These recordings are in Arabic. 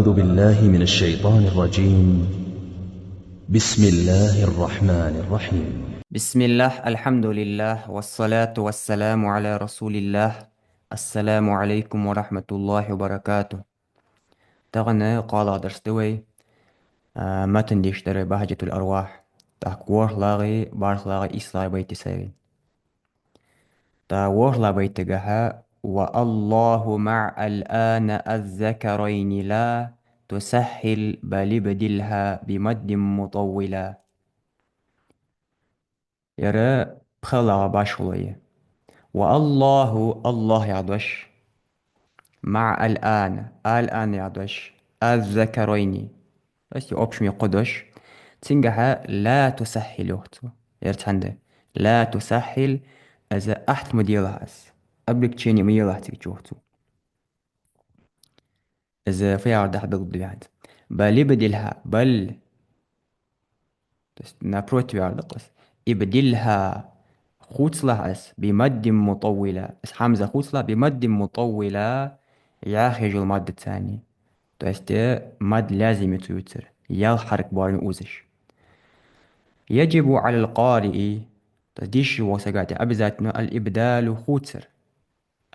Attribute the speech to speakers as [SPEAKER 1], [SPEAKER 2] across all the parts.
[SPEAKER 1] أعوذ بالله من الشيطان الرجيم. بسم الله الرحمن الرحيم.
[SPEAKER 2] بسم الله الحمد لله والصلاة والسلام على رسول الله. السلام عليكم ورحمة الله وبركاته. تغنى قال درستوي متن ديشتري بهجة الأرواح تحكوه لاغي بارث لاغي إسلاي بيت سيرين تاوه لا بيتجها والله مع الآن الذكرين لا تسهل بل بدلها بمد مطولا. يرى بخلا باشوليه والله الله يعدوش مع الآن يعدوش الذكرين بس يوبش يقدوش تنجح لا تسهل يرتحنده لا تسهل إذا أحت مديرها أبلك تشيني ميرها تيجوهتو إذا في عرض حد ضد بعد بل يبدلها بل نابروت بيعرض يبدلها خوتصلة بمد مطولة حمزة خوتصلة بمد مطولة يخرج المد الثاني تست مد لازم يتوتر يلحرك بارن أوزش يجب على القارئ تديش وسقات أبزاتنا الإبدال خوتر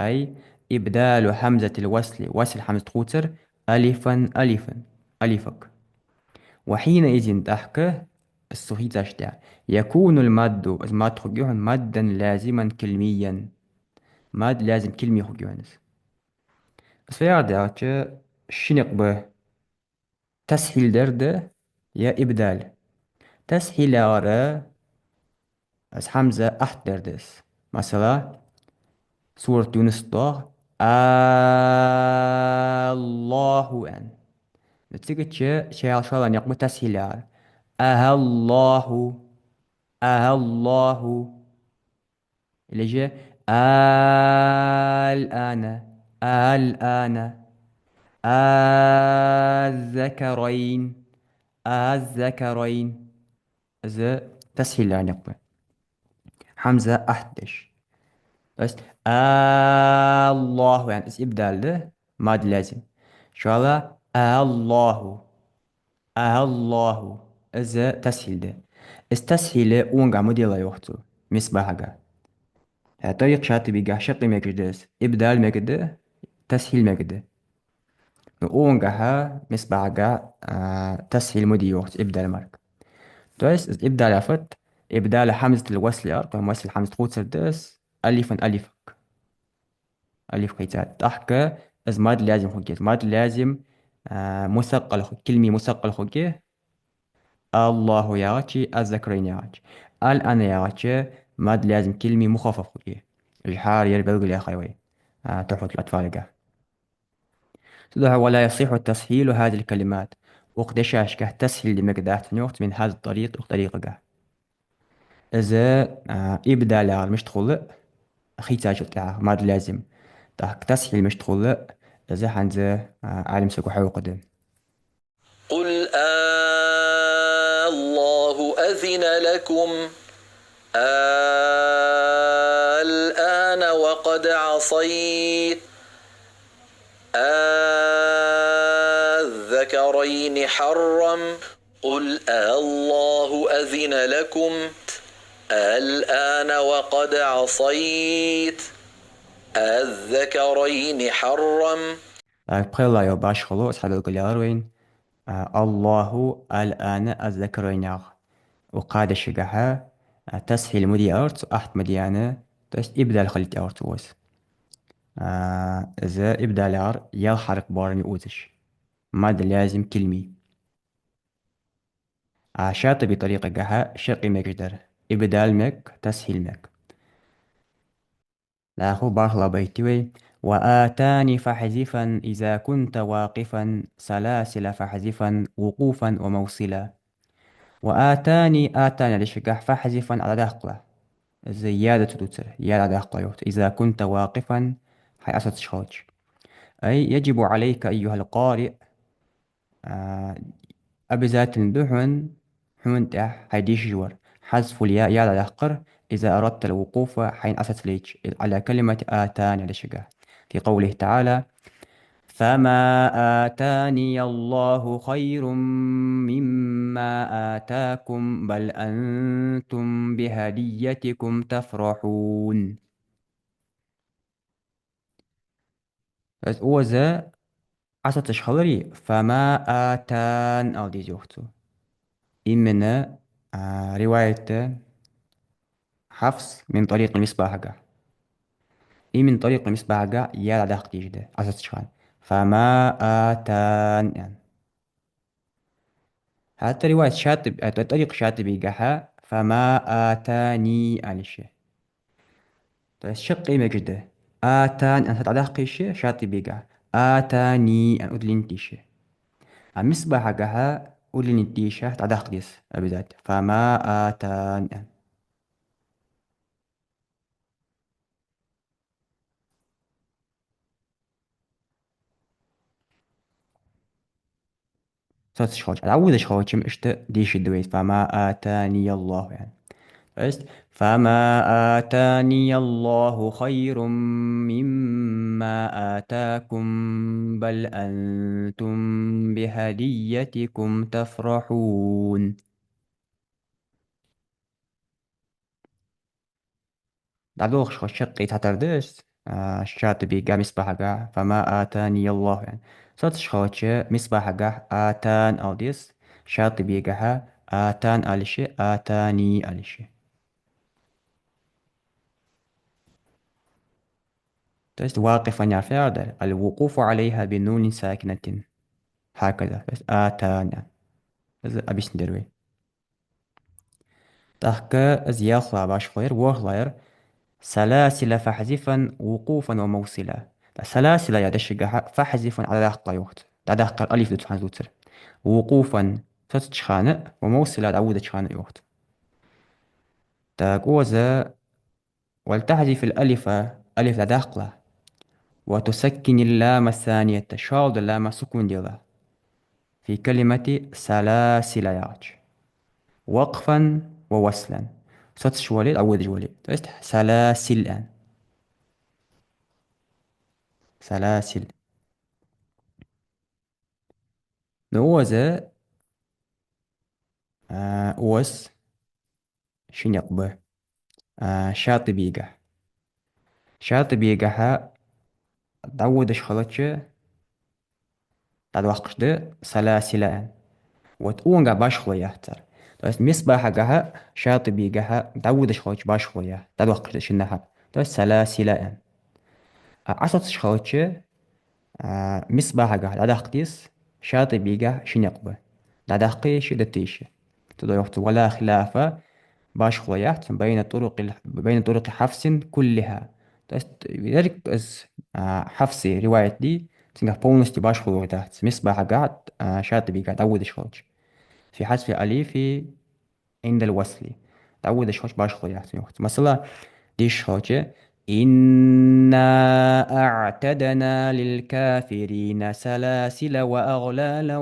[SPEAKER 2] أي إبدال همزة الوصل وصل همزة خوتر ألفا ألفا ألفك وحينئذ تحكه الصحيح أشتاع يكون المد خجوهن مدا لازما كلميا ماد لازم كلمة خجوهنس بس في عادة شنق به تسهيل درده يا إبدال تسهيل غرا as حمزة أحد دردس مثلا سورة يونس طه الله أن نتيجة شيء على شغلة يقوم تسهيل غرا الله الله اللي جاء الآن الآن الذكرين الذكرين ز تسهيل يعني يقبل حمزة أحدش بس الله يعني اس إبدال ده ماد لازم شغلة الله الله ز تسهيل ده استسهيل اونغا مديلا يوختو مصباحا طريق شاتي بيجا شقي مجدس إبدال مجده تسهيل مجده اونغا مصباحا تسهيل مدي يوخت إبدال مارك تويس إبدال عفت إبدال حمزة الوصل أرقام وصل حمزة خوت سردس ألفا ألفك ألف قيتات تحكى از ماد لازم خوكي ماد لازم مثقل كلمة مثقل خوكي الله يعطي الذكرين يعطي الآن يعطي ماد لازم كلمة مخفف خوكي الحار يربل يا خيوي تحفة الأطفال جا تدعى ولا يصح تسهيل هذه الكلمات وقدشاش كه تسهيل لمقدار نوقت من هذا الطريق وطريقة جا إذا إبدال مش تخلق خيتاج تاع ماد لازم تاع تسهيل مش تخلق إذا حنزة عالم سكو حيو قدم
[SPEAKER 3] قل الله أذن لكم الآن وقد عصيت الذكرين حرم قل الله أذن لكم الآن وقد عصيت الذكرين حرم.
[SPEAKER 2] Après là, يا باش خلو أصحاب القلاروين الله الآن الذكرين وقاد الشجاحة تسهيل مدي أرت أحد مديانة تس إبدال خليت أرت وس إذا إبدال أر يلحرق بارني أوتش ماد لازم كلمي عشات بطريقة جها شقي مقدر إبدال مك تسهيل مك لاخو باخلا بيتوي وآتاني فحذفا إذا كنت واقفا سلاسل فحذفا وقوفا وموصلا وآتاني لشقح فحذفا على دهقله زيادة توتر يا دهقله يوت إذا كنت واقفا حي أسد شخوج أي يجب عليك أيها القارئ أبزات دحن حمنتح هيديش جور حذف الياء يا دهقر إذا أردت الوقوف حين أسد ليج على كلمة آتاني لشقح في قوله تعالى فما آتاني الله خير مما آتاكم بل أنتم بهديتكم تفرحون. Dus oze, als het scholeri, فما آتان al deze ochtend. إمنا رواية حفص من طريق المصباح قا. إيه من طريق المصباح قا يا داخل تيجي أساس شخان. فما آتان يعني. حتى رواية شاطب طريق شاطبي قاها فما آتاني على الشيء. الشق إيه مجده. آتان أن تتعلق الشيء شاطبي قا. آتاني أن أدلين تيشي. المصباح قاها أدلين تيشة تعلق ديس بذات فما آتان يعني. صوت شخوش العودة شخوشم اشت ديش الدويت فما آتاني الله يعني. فست فما آتاني الله خير مما آتاكم بل أنتم بهديتكم تفرحون. دعوخ شخوش شقي تحتردش الشاطبي قا مصباح قا فما آتاني الله يعني. صوت شخوش مصباح قا آتان أو ديس شاطبي قا آتان ألشي آتاني ألشي. تست واقفا يعرف الوقوف عليها بنون ساكنة هكذا بس آتانا بس أبيش ندروي تحكى زياخلا باشخير وخلاير سلاسل فحذفا وقوفا وموصلا. سلاسل يدشقها فحذفا على داخل يوخت داخل الألف دو تحان زوتر وقوفا ستشخانة وموصلا عودة شخانة يوخت تاقوزا ولتحذف الألف ألف داخله وتسكن اللام الثانية شالد اللام سكون ديلا في كلمة سلاسل ياج وقفا ووصلا صوت شوالي أو جوالي تست سلاسل الآن سلاسل نوزة أوس شنيقبه شاطبيقة شاطبيقة تعود شخلتش تدوقش ده سلاسل الآن وتقونغا باشخوية يحتر بس مصباح جها شاطبي جها تعود شخوش باشخوية تدوقش شنها بس سلاسل الآن عصت شخوش مصباح جه لدقتيس شاطئ بيجا شنقبة لدقيش دتيش تضيفت ولا خلاف باش خليات بين طرق حفص كلها لذلك حفص رواية دي تنقى بونس دي باش خلوات مصباح قاعد شاطئ بيجا تعود شخوش في حذف أليف عند الوصل تعود شخوش باش خليات مثلا ديش خاطر إنا أعتدنا للكافرين سلاسل وأغلالا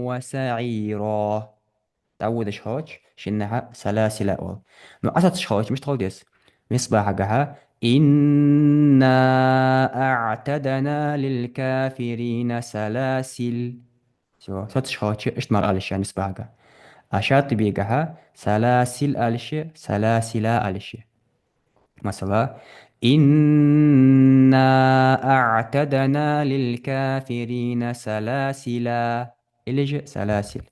[SPEAKER 2] وسعيرا. تعود شخاش شنها سلاسل أول نو أسد شخاش مش تقول ديس مصباح حقها إنا أعتدنا للكافرين سلاسل شو ست شخاش اشتمر ألش يعني مصباح حقها أشات بيقها سلاسل ألش سلاسل ألش مثلا إنا أعتدنا للكافرين سلاسلا إلج سلاسل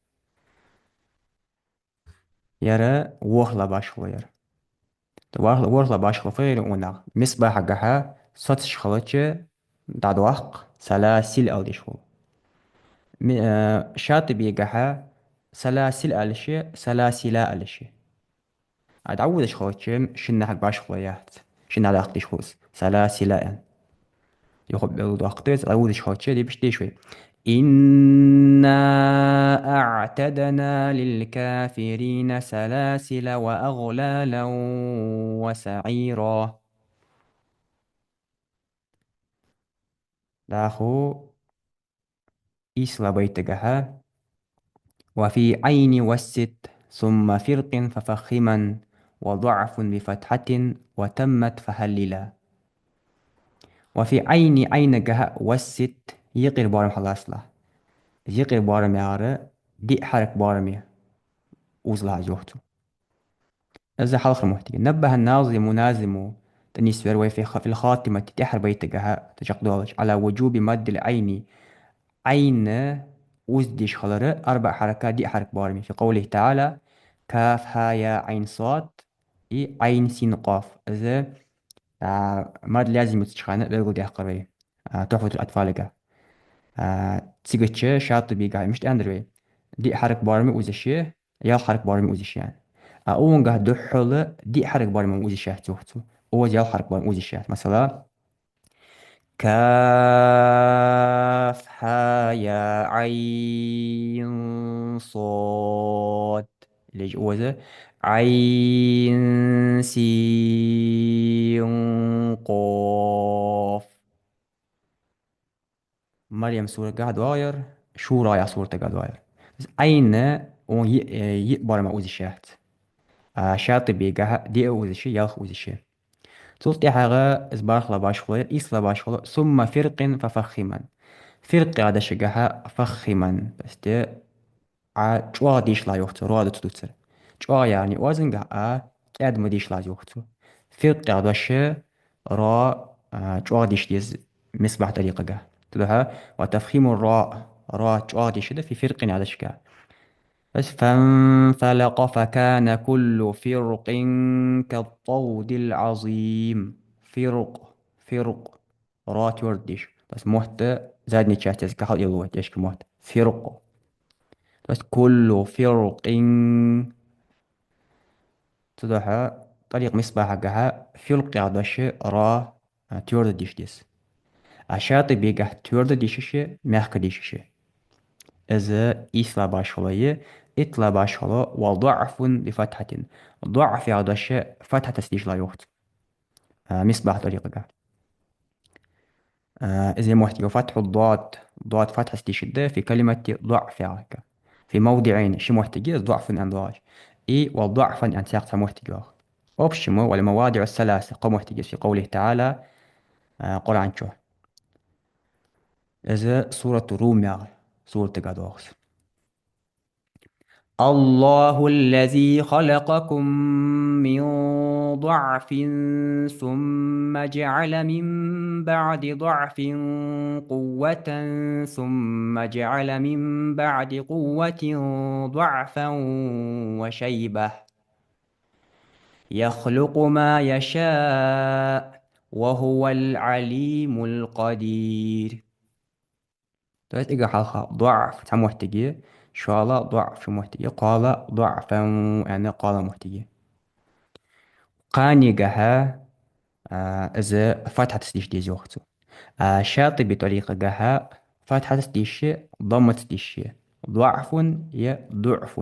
[SPEAKER 2] يرى وخلا باشخو يرى وخلا باشخو فير ونا مصباح حقها صوتش خلتش داد وق سلاسل أو ديشو شاطبي قها سلاسل ألشي سلاسلا ألشي عود خلتش شنها حق باشخو يات شنها داق ديشوز سلاسلا يعني يخب الوقت أول شيء دي بشتي شوي إنا أعتدنا للكافرين سلاسل وأغلالا وسعيرا. داخو إسلا بيتقها وفي عين والست ثم فرق ففخما وضعف بفتحة وتمت فهللا. وفي عين جها والست يقير بارم حلا أصلا يقير بارم يارا دي حرك بارم وزلها جوهتو إذا حلق المحتوى نبه الناظم نازم تنيس ويروي في الخاتمة تحر بيتقها تشقدولش على وجوب مد العين عين وزديش خلره 4 حركات دي حرك بارمي في قوله تعالى كاف ها يا عين صاد إي عين سين قاف إذا ماد لازم تشخانة بيقول دي حقرية تحفة الأطفال جا تسيقتش شاطبي جا مش تأندروي دي حرك بارمي وزشيه يا حرك بارمي وزشيه يعني أول جه دحول دي حرك بارمي وزشيه توحتو أول يا حرك بارمي وزشيه مثلا كاف ها يا عين صاد اللي جوا ذا عين سين قاف مريم سورة قاعد واير شورى يا سورة قاعد واير بس أين اون يقبر ما أوزي شاهد شاطئ بيقاها دي أوزي شي يالخ أوزي شي تلتي حاجة إزبارخ لباش خلير إيس لباش خلير ثم فرق ففخما فرق هذا شجاها فخما بس دي جوا ديش لا يوختو رواد تدوتر جوا يعني وزن جا قد ما ديش لا يوختو فرق هذا شي را جوا ديش ديز مصباح طريقة جا تدوها وتفخيم الراء راء جوا ديش ده في فرق هذا شجا بس فانفلق فكان كل فرق كالطود العظيم فرق فرق رات وردش بس محت زادني تشاتز كحل يلوت ايش كمحت فرق بس كل فرق تضحى طريق مصباح حقها فرق عدش را تورد ديش أشاطي بيقح تورد ديش مخك ديش إذا إسلا باشولية إطلا باشولا وضعف بفتحة ضعف عدش فتحة تسديش لا يوخت مصباح طريقة إذا محتاج فتح الضاد ضاد فتح استشدة في كلمة ضعف يعني في موضعين شي محتاج ضعف أندراج إي وضعفا أن ساق محتاج أوبشمو والمواضع الثلاثة قم محتاج في قوله تعالى قرآن شو إذا سورة الروم يعني سورة قدوس الله الذي خلقكم من ضعف ثم جعل من بعد ضعف قوة ثم جعل من بعد قوة ضعفا وشيبة يخلق ما يشاء وهو العليم القدير. طيب إجا حلقة ضعف تم محتاجية شاء الله ضعف شو محتاجية قال ضعفا يعني قال محتاجية قاني جها إذا فتحة تسديش دي زوجته شاطي بطريقة جها فتحة تسديش ضمة تسديش ضعف يا ضعف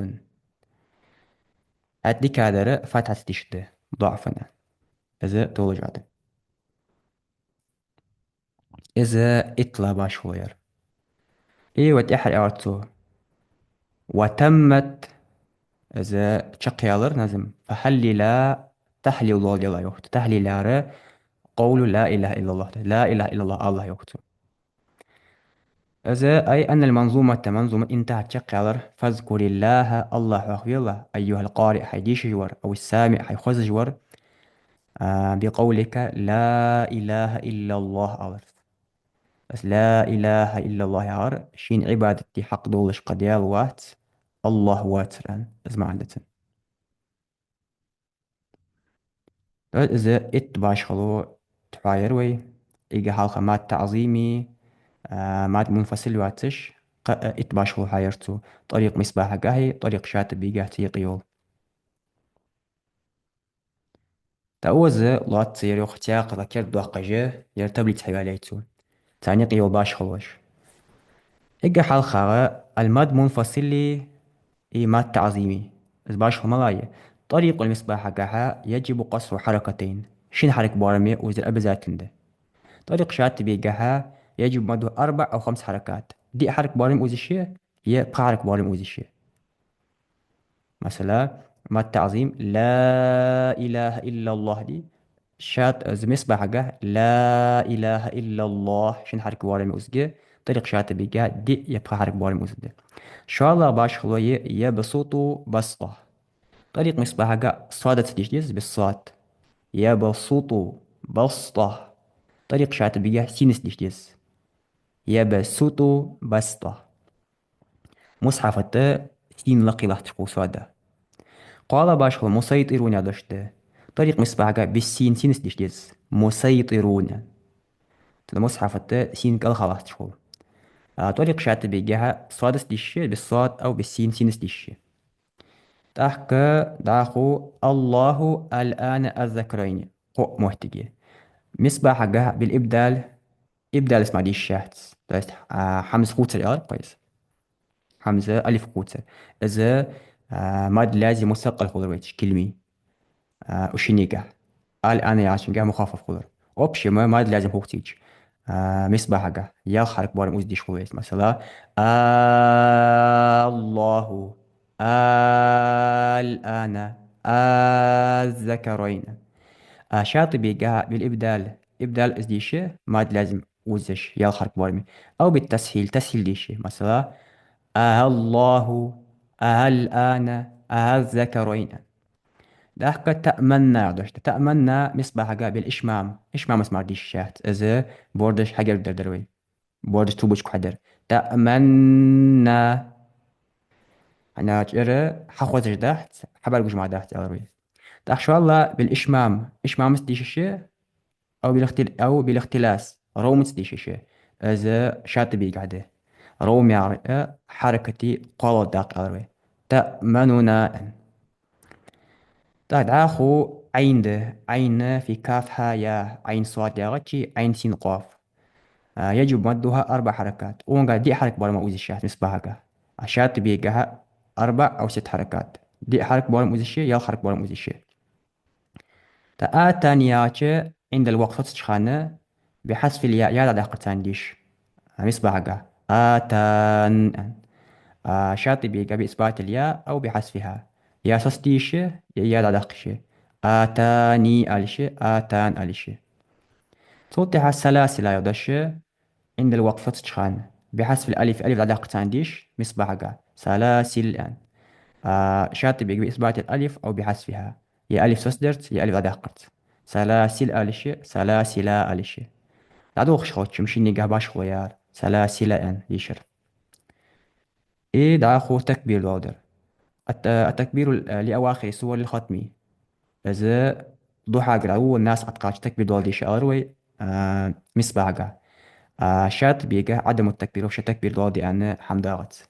[SPEAKER 2] هدي كادر فتحة تسديش ده ضعفنا إذا تولج عدم إذا إطلع باشوير إيه وتأحر أعطو وتمت إذا تشقيالر نازم فحلي لا تحلي الله جل يوخت تحلي لا را قول لا إله إلا الله لا إله إلا الله يوخت إذا أي أن المنظومة منظومة انتهت تشقيالر فاذكر الله أخوي الله أيها القارئ حيديش جور أو السامع حيخوز جور بقولك لا إله إلا الله أعرف بس لا إله إلا الله يعر شين عبادتي حق دولش قديال وات الله واتران اسمع عندتن إذا إتباش خلو تحايروي إيجا حالخا مات تعظيمي مات منفصل واتش إتباش خلو حايرتو طريق مصباح قاهي طريق شاتب بيجاه تيقيول تأوز لا تصير يختياق ذكر دوق جه يرتبلي تحيواليتو تاني قيول باش خلوش إيجا حالخا الماد منفصل إي مات تعظيمي إتباش خلو ملاية طريق المصباح قاها يجب قصر حركتين شين حرك بارمي وزر أبزاتن طريق شاتبي جها يجب مده 4 أو 5 حركات دي حرك بارم أوزيشية هي بحرك بارم أوزيشية مثلا ما التعظيم لا إله إلا الله دي شات زمس بحاجة لا إله إلا الله شن حرك بارم أوزجي طريق شاطبي جا دي يبقى حرك بوالم أزده. شاء الله باش خلوية يبسطوا بسطة. طريق مصباح جا صادة تجديز بالصاد يبسطوا بسطة. طريق شاطبي جا سينس تجديز يبسطوا بسطة. مصحف التاء سين لقي لحتقو سادة. قال باش خلو مسيطرون يدشته. طريق مصباح جا بالسين سينس تجديز مسيطرون. المصحف التاء سين قال خلاص تقول. طريق شاطبي جا صادس ديشي بالصاد أو بالسين سينس ديشي. تحكى داخو الله الآن الذكرين قو محتجي. مصباح جا بالإبدال. إبدال اسمع دي الشهد. بس حمز قوتر يا كويس. حمزة ألف قوتر. إذا ماد لازم مثقل خضروات كلمي وشنيجا. الآن يا عشان جا مخفف خضر. أوبشي ما لازم هو تيج. مصباح جا يا حرك بارم أوز ديش خويس مثلا الله الآن الذكرين. شاطبي جا بالإبدال. إبدال إز ديشة ما لازم وزش يا حرك بارمي. أو بالتسهيل تسهيل ديشة مثلا الله الآن الذكرين. ذاك تأمنا دشت تأمنا مصباح جا بالإشمام. إشمام اسمع ديش شات إذا بوردش حجر دروي. بوردش توبش كحدر تأمنا. أنا جرى حخوز جدحت حبل جمع دحت أروي. داخ شاء الله بالإشمام. إشمام ديش الشيء أو بالاختلاس روم ديش الشيء. إذا شاطبي قاعدة روم يعرف حركتي قوة داق أروي. تأمننا. داخو عين ده عين في كافها يا عين صاد يا غتشي عين سين قاف. يجب مدها 4 حركات. وونغا دي حركة بولا ما أوزي الشات مصباحك. الشات بيجها 4 أو 6 حركات. دي حركة بولا ما أوزي الشي يا حركة بولا ما أوزي الشي. تآتانياتش عند الوقفة تشخانة بحذف الياء يا دقة تانديش مصباحك آتان. شاطئ بيجا بإثبات الياء أو بحذفها. يا سستيشة يا دقشة. آتاني ألشة آتان ألشة. توضح السلاسل يدشة عند الوقفة تشخان بحذف الألف ألف دقة تانديش مصباحك سلاسل الآن. شاطئ بيجا بإثبات الألف أو بحذفها. يا ألف سسدرت يا ألف دقت. سلاسل ألشة سلاسل ألشة. دعوخ شخوتش مشي نيجا باش خويار سلاسل الآن يشر. إيه دعاخو تكبير الوادر. التكبير لأواخر سور الختم. إذا ضحى قرأوا الناس أتقاش تكبير دول دي شعروي مصباحة. شات بيجا عدم التكبير وش تكبير دول دي أنا حمداغت.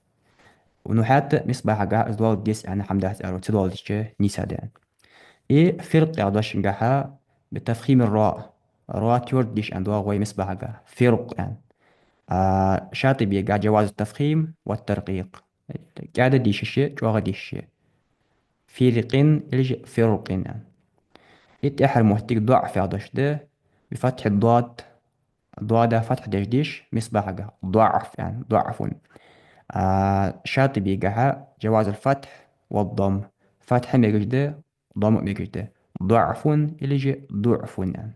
[SPEAKER 2] ونحات مصباحة دول ديس أنا حمداغت أرو تدول دي نيسا دي. إيه فرق يعدوش نجاحها بتفخيم الراء. راء تورد ديش أن دواغوي مصباحة فرق يعني. شاطئ بيجا جواز التفخيم والترقيق. قاعدة ديش الشيء جواغ ديش الشيء. فرق يلج فرق يعني. يتأحر محتاج ضعف عدش ده بفتح الضاد. ضاد فتح دشديش مصباحها ضعف يعني ضعف. شاطئ بيجا جواز الفتح والضم. فتح ميجده ضم ميجده ضعف يلج ضعف يعني.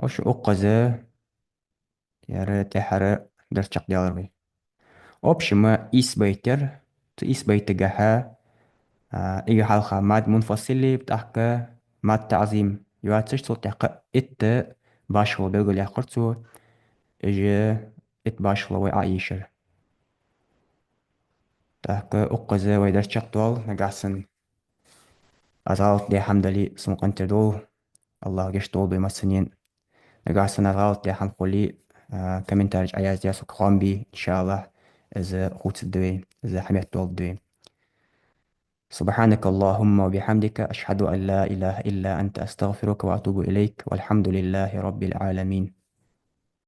[SPEAKER 2] وش أقزة يا ريت حر درس شق ديالري. أوبش ما إيس بيتر تإيس بيتجها. إيجا حلقة ماد منفصلة بتحكى ماد تعظيم يواتش صوت تحقق باشلو بيقول يا قرطو إجي باشلو وعايشر تحكى أقزة ويدرس شقطول نقاسن أزالت دي حمدلي سمقنت دول الله قشطول بمسنين نقاسن أزالت دي حمقولي كمن تارج عياز دياسو كخوان بي إن شاء الله إذا خوت الدوين إذا حميت دول الدوين. سبحانك اللهم وبحمدك أشهد أن لا إله إلا أنت أستغفرك وأتوب إليك والحمد لله رب العالمين.